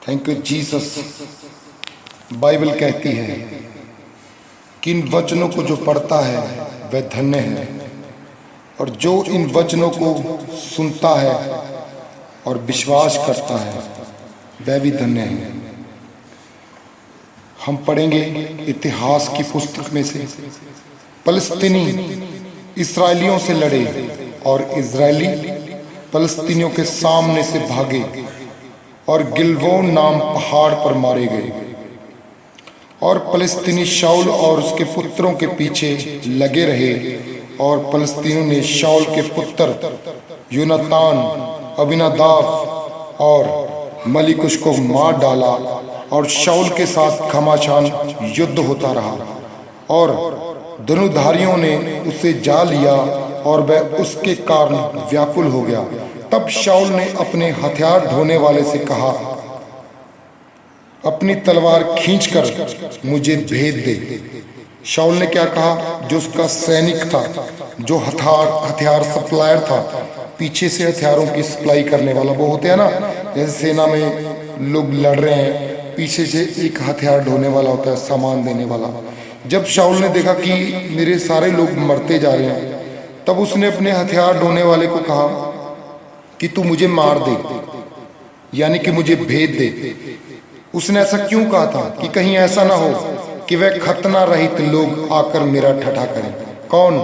Thank you Jesus. Bible कहती है कि इन वचनों को जो पढ़ता है वह धन्य है, और जो इन वचनों को सुनता है और विश्वास करता है वह भी धन्य है। हम पढ़ेंगे इतिहास की पुस्तक में से, फलस्तीनी इस्राएलियों से लड़े और इजरायली फलस्तीनियों के सामने से भागे और गिलबोन नाम पहाड़ पर मारे गए। और फलस्तीनी शाऊल और उसके पुत्रों के पीछे लगे रहे, और फलस्तीनियों ने शाऊल के पुत्र योनातान, अबीनादाब और मलिकुश को मार डाला, और शाऊल के साथ घमासान युद्ध होता रहा, और धनुधारियों ने उसे जा लिया और वह उसके कारण व्याकुल हो गया। तब शाऊल ने अपने हथियार ढोने वाले से कहा, अपनी तलवार खींचकर मुझे भेद दे। शाऊल ने क्या कहा? जो उसका सैनिक था, जो हथियार सप्लायर था, पीछे से हथियारों की सप्लाई करने वाला, वो होते हैं ना, जैसे सेना में लोग लड़ रहे हैं, पीछे से एक हथियार ढोने वाला होता है, सामान देने वाला। जब शाऊल ने देखा कि मेरे सारे लोग मरते जा रहे हैं, तब उसने अपने हथियार ढोने वाले को कहा कि तू मुझे मार दे, यानी कि मुझे भेद दे। उसने ऐसा क्यों कहा था? कि कहीं ऐसा ना हो कि वह खतना रहित लोग आकर मेरा ठठा करें। कौन?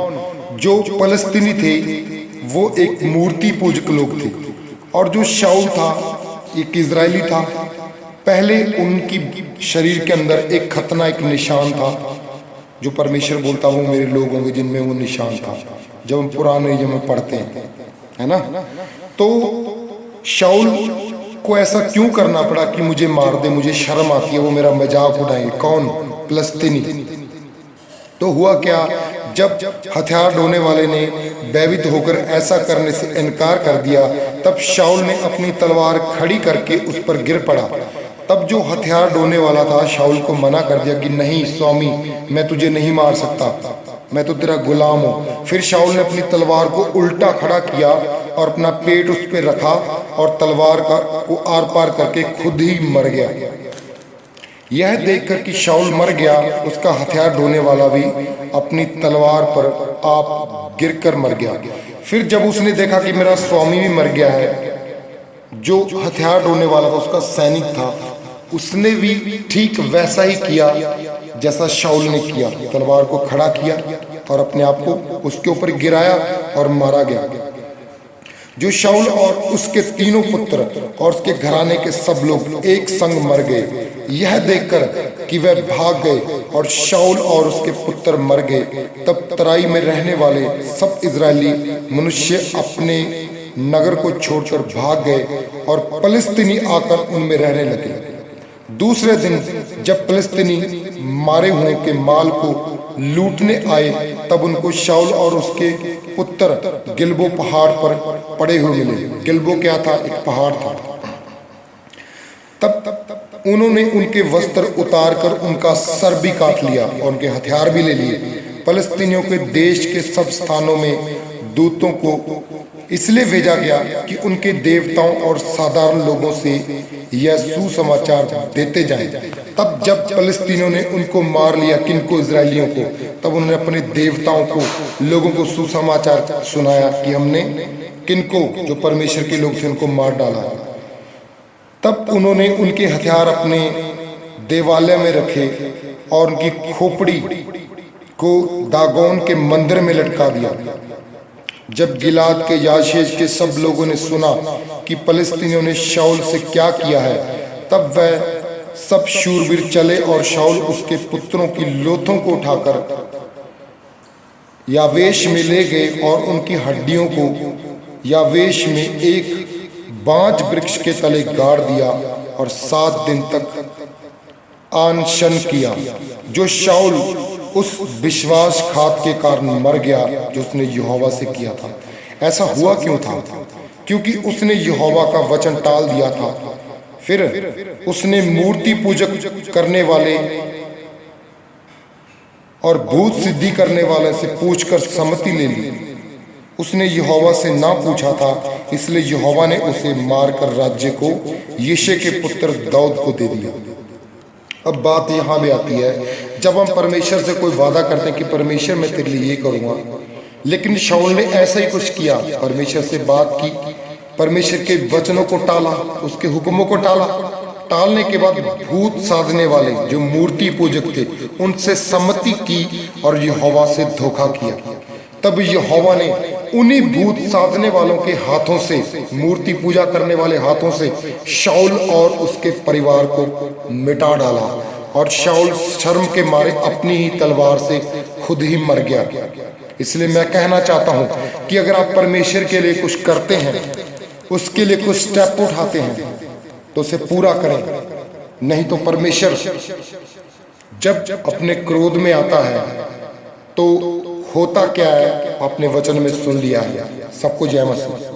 जो फलस्तीनी थे वो एक मूर्ति पूजक लोग थे, और जो शाऊल था एक इजरायली था। पहले उनकी शरीर के अंदर एक खतना, एक निशान था, जो परमेश्वर बोलता वो मेरे लोग होंगे जिनमें वो निशान था, जब हम पुराने नियम में पढ़ते हैं, है ना। तो शाऊल को ऐसा क्यों करना पड़ा कि मुझे मार दे, मुझे शर्म आती है, वो मेरा मजाक उड़ाएंगे। कौन? फलस्तीनी। तो हुआ क्या? जब हथियार ढोने वाले ने भयभीत होकर ऐसा करने से इनकार कर दिया, तब शाऊल ने अपनी तलवार खड़ी करके उस पर गिर पड़ा। तब जो हथियार ढोने वाला था शाऊल को मना कर दिया कि नहीं स्वामी, मैं तुझे नहीं मार सकता, मैं तो तेरा गुलाम हूँ। फिर शाऊल ने अपनी तलवार को उल्टा खड़ा किया और अपना पेट उस पर रखा, और तलवार को आर पार करके खुद ही मर गया। यह देखकर कि शाऊल मर गया, उसका हथियार ढोने वाला भी अपनी तलवार पर आप गिरकर मर गया। फिर जब उसने देखा कि मेरा स्वामी भी मर गया है, जो हथियार ढोने वाला था, उसका सैनिक था, उसने भी ठीक वैसा ही किया जैसा शाऊल ने किया। तलवार को खड़ा किया और अपने आप को उसके ऊपर गिराया और मारा गया। जो शाऊल और उसके तीनों पुत्र और उसके घराने के सब लोग एक संग मर गए। यह देखकर कि वह भाग गए और शाऊल और उसके पुत्र मर गए, तब तराई में रहने वाले सब इजरायली मनुष्य अपने नगर को छोड़कर भाग गए, और फलस्तीनी आकर उनमें रहने लगे। दूसरे दिन जब फलस्तीनी मारे हुए के माल को लूटने आए, तब उनको शाऊल और उसके पुत्र गिलबो पहाड़ पर पड़े हुए मिले। गिलबो क्या था? एक पहाड़ था। तब उन्होंने उनके वस्त्र उतार कर उनका सर भी काट लिया और उनके हथियार भी ले लिए। फलस्तीनियों के देश के सब स्थानों में दूतों को इसलिए भेजा गया कि उनके देवताओं और साधारण लोगों से यह सुसमाचार देते जाएं। तब जब फलस्तीनियों ने उनको मार लिया, किनको? इजरायलियों को, तब उन्होंने अपने देवताओं को, लोगों को सुसमाचार सुनाया कि हमने किनको, जो परमेश्वर के लोग थे, उनको मार डाला। तब उन्होंने उनके हथियार अपने देवालय में रखे और उनकी खोपड़ी को दागोन के मंदिर में लटका दिया। जब गिलाद के याशेज के सब लोगों ने सुना कि फलस्तीनियों ने शाऊल से क्या किया है, तब वह सब शूरवीर चले और शाऊल उसके पुत्रों की लोथों को उठाकर यावेश में ले गए और उनकी हड्डियों को यावेश में एक बांज वृक्ष के तले गाड़ दिया और 7 दिन तक अनशन किया। जो शाऊल उस विश्वासघात के कारण मर गया जो उसने यहोवा से किया था। ऐसा हुआ क्यों था? क्योंकि उसने यहोवा का वचन टाल दिया था। फिर उसने मूर्ति पूजक करने वाले और भूत सिद्धि करने वाले से पूछकर सम्मति ले ली। उसने यहोवा से ना पूछा था, इसलिए यहोवा ने उसे मारकर राज्य को यिशै के पुत्र दाऊद को दे दिया। अब बात यहाँ भी आती है, जब हम परमेश्वर से कोई वादा करते हैं कि परमेश्वर मैं तेरे लिए ये करूँगा, लेकिन शाऊल ने ऐसा ही कुछ किया, परमेश्वर से बात की, परमेश्वर के वचनों को टाला, उसके हुक्मों को टाला। टालने के बाद भूत साधने वाले जो मूर्ति पूजक थे उनसे सम्मति की और यहोवा से धोखा किया। तब यहोवा ने उन्हीं भूत साधने वालों के हाथों से, मूर्ति पूजा करने वाले हाथों से शाऊल और उसके परिवार को मिटा डाला और शाऊल शर्म के मारे अपनी ही तलवार से खुद ही मर गया। इसलिए मैं कहना चाहता हूं कि अगर आप परमेश्वर के लिए कुछ करते हैं, उसके लिए कुछ स्टेप उठाते हैं, तो उसे पूरा करें। नहीं तो परमेश्वर जब अपने क्रोध में आता है तो होता क्या है, आपने वचन में सुन लिया है। सबको जय मसीह।